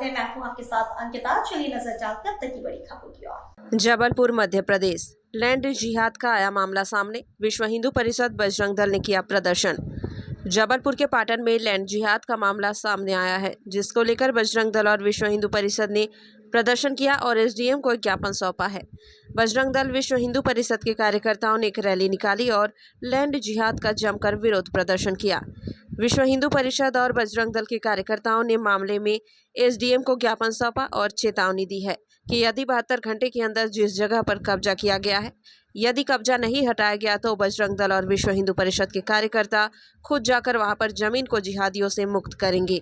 है। मैं हूं आपके साथ अंकिता। चलिए नजर डालते हैं अब तक की बड़ी खबरों की ओर। जबलपुर मध्य प्रदेश। लैंड जिहाद का आया मामला सामने। विश्व हिंदू परिषद बजरंग दल ने किया प्रदर्शन। जबलपुर के पाटन में लैंड जिहाद का मामला सामने आया है, जिसको लेकर बजरंग दल और विश्व हिंदू परिषद ने प्रदर्शन किया और एसडीएम को एक ज्ञापन सौंपा है। बजरंग दल विश्व हिंदू परिषद के कार्यकर्ताओं ने एक रैली निकाली और लैंड जिहाद का जमकर विरोध प्रदर्शन किया। विश्व हिंदू परिषद और बजरंग दल के कार्यकर्ताओं ने मामले में एसडीएम को ज्ञापन सौंपा और चेतावनी दी है कि यदि 72 घंटे के अंदर जिस जगह पर कब्जा किया गया है, यदि कब्जा नहीं हटाया गया तो बजरंग दल और विश्व हिंदू परिषद के कार्यकर्ता खुद जाकर वहां पर जमीन को जिहादियों से मुक्त करेंगे।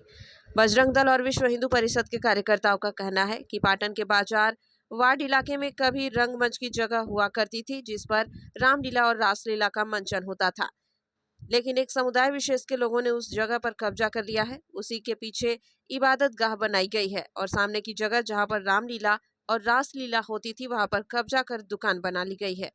बजरंग दल और विश्व हिंदू परिषद के कार्यकर्ताओं का कहना है कि पाटन के बाजार वार्ड इलाके में कभी रंगमंच की जगह हुआ करती थी, जिस पर रामलीला और रासलीला का मंचन होता था, लेकिन एक समुदाय विशेष के लोगों ने उस जगह पर कब्जा कर लिया है। उसी के पीछे इबादत गाह बनाई गई है और सामने की जगह जहां पर रामलीला और रासलीला होती थी वहां पर कब्जा कर दुकान बना ली गई है।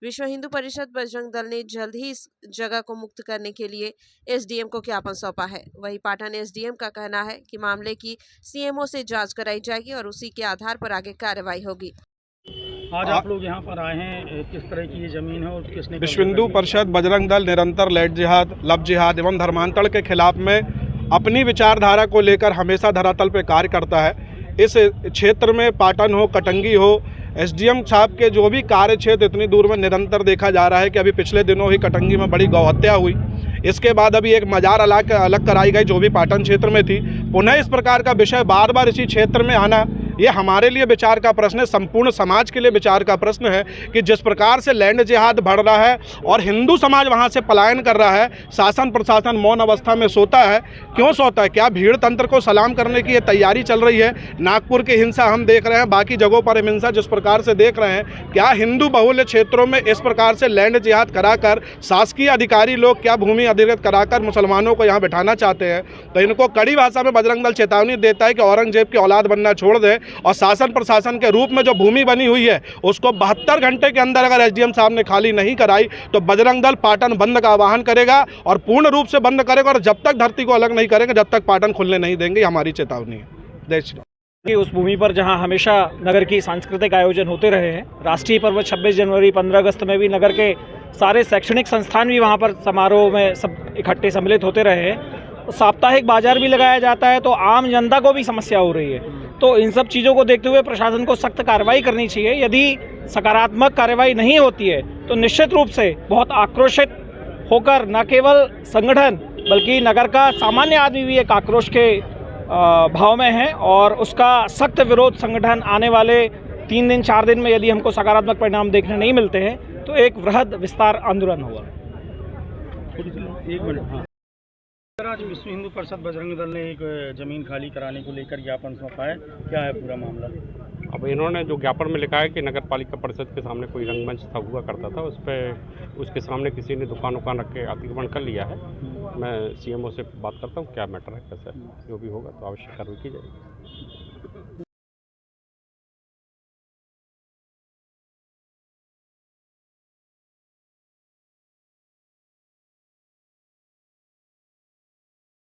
विश्व हिंदू परिषद बजरंग दल ने जल्द ही इस जगह को मुक्त करने के लिए एसडीएम को ज्ञापन सौंपा है। वहीं पाटन एसडीएम का कहना है कि मामले की सीएमओ से जांच कराई जाएगी और उसी के आधार पर आगे कार्रवाई होगी। आज आप लोग यहाँ पर आए हैं, किस तरह की ये जमीन है और किसने? विश्व हिंदू परिषद बजरंग दल निरंतर लैंड जिहाद, लव जिहाद एवं धर्मांतरण के खिलाफ में अपनी विचारधारा को लेकर हमेशा धरातल पर कार्य करता है। इस क्षेत्र में पाटन हो, कटंगी हो, एसडीएम साहब के जो भी कार्य क्षेत्र इतनी दूर में निरंतर देखा जा रहा है कि अभी पिछले दिनों ही कटंगी में बड़ी गौहत्या हुई। इसके बाद अभी एक मजार अलग कराई गई जो भी पाटन क्षेत्र में थी। पुनः इस प्रकार का विषय बार बार इसी क्षेत्र में आना, ये हमारे लिए विचार का प्रश्न है, संपूर्ण समाज के लिए विचार का प्रश्न है कि जिस प्रकार से लैंड जिहाद बढ़ रहा है और हिंदू समाज वहाँ से पलायन कर रहा है, शासन प्रशासन मौन अवस्था में सोता है। क्यों सोता है? क्या भीड़ तंत्र को सलाम करने की ये तैयारी चल रही है? नागपुर की हिंसा हम देख रहे हैं, बाकी जगहों पर हिंसा जिस प्रकार से देख रहे हैं, क्या हिंदू बहुल्य क्षेत्रों में इस प्रकार से लैंड जिहाद कराकर शासकीय अधिकारी लोग क्या भूमि अधिकृत कराकर मुसलमानों को यहाँ बैठाना चाहते हैं? तो इनको कड़ी भाषा में बजरंग दल चेतावनी देता है कि औरंगजेब की औलाद बनना छोड़ दें और शासन प्रशासन के रूप में जो भूमि बनी हुई है उसको 72 घंटे के अंदर अगर एसडीएम साहब ने खाली नहीं कराई तो बजरंग दल पाटन बंद का आह्वान करेगा और पूर्ण रूप से बंद करेगा और जब तक धरती को अलग नहीं करेंगे, जब तक पाटन खुलने नहीं देंगे, हमारी चेतावनी है। जय श्री राम। उस भूमि पर जहां हमेशा नगर की सांस्कृतिक आयोजन होते रहे हैं, राष्ट्रीय पर्व 26 जनवरी 15 अगस्त में भी नगर के सारे शैक्षणिक संस्थान भी वहां पर समारोह में सब इकट्ठे सम्मिलित होते रहे हैं। साप्ताहिक बाजार भी लगाया जाता है, तो आम जनता को भी समस्या हो रही है। तो इन सब चीज़ों को देखते हुए प्रशासन को सख्त कार्रवाई करनी चाहिए। यदि सकारात्मक कार्रवाई नहीं होती है तो निश्चित रूप से बहुत आक्रोशित होकर न केवल संगठन बल्कि नगर का सामान्य आदमी भी एक आक्रोश के भाव में है और उसका सख्त विरोध संगठन आने वाले 3 दिन 4 दिन में यदि हमको सकारात्मक परिणाम देखने नहीं मिलते हैं तो एक वृहद विस्तार आंदोलन होगा। एक मिनट। हाँ, आज विश्व हिंदू परिषद बजरंग दल ने एक जमीन खाली कराने को लेकर ज्ञापन सौंपा है, क्या है पूरा मामला? अब इन्होंने जो ज्ञापन में लिखा है कि नगर पालिका परिषद के सामने कोई रंगमंच था हुआ करता था, उस पर उसके सामने किसी ने दुकान रख के अतिक्रमण कर लिया है। मैं सीएमओ से बात करता हूँ क्या मैटर है, कैसे जो भी होगा तो आवश्यक कार्रवाई की जाएगी।